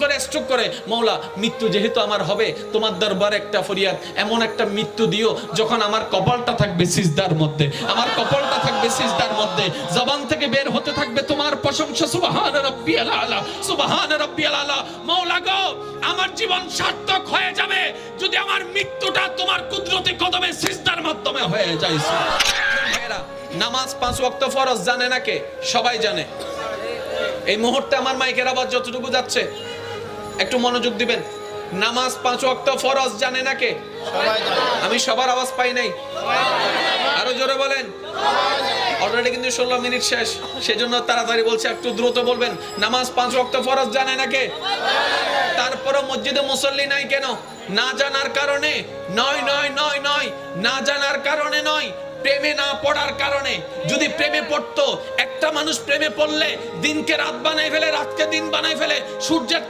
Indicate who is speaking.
Speaker 1: করে স্ট্রোক করে, মওলা মৃত্যু যেহেতু আমার হবে, তোমার দরবারে একটা ফরিয়াদ, এমন একটা মৃত্যু দিও যখন আমার কপালটা থাকবে সিজদার মধ্যে, আমার কপালটা থাকবে সিজদার মধ্যে, জবান থেকে বের হতে থাকবে তোমার প্রশংসা, সুবহান রাব্বিয়াল আলা, সুবহান রাব্বিয়াল আলা। মওলা গো, আমার জীবন সার্থক হয়ে যাবে যদি আমার মৃত্যুটা তোমার কুদরতি কদমে সিজদার মাধ্যমে হয়ে যায়। নামাজ 5 ওয়াক্ত ফরজ জানে না কে? সবাই জানে। এই মুহূর্তে আমার মাইকের আওয়াজ যতটুকু যাচ্ছে একটু মনোযোগ দিবেন। নামাজ 5 ওয়াক্ত ফরজ জানে না কে?
Speaker 2: সবাই জানে।
Speaker 1: আমি সবার আওয়াজ পাই নাই, আরো জোরে বলেন। অলরেডি কিন্তু 16 মিনিট শেষ, সেজন্য তাড়াতাড়ি বলছি, একটু দ্রুত বলবেন। নামাজ 5 ওয়াক্ত ফরজ জানে না কে? তারপরও মসজিদে মুসল্লি নাই কেন? না জানার কারণে নয়, নয়, নয়, নয়, না জানার কারণে নয়, প্রেমে না পড়ার কারণে। যদি প্রেমে পড়তো, একটা মানুষ প্রেমে পড়লে দিনকে রাত বানাই ফেলে, রাতকে দিন বানাই ফেলে, সূর্যের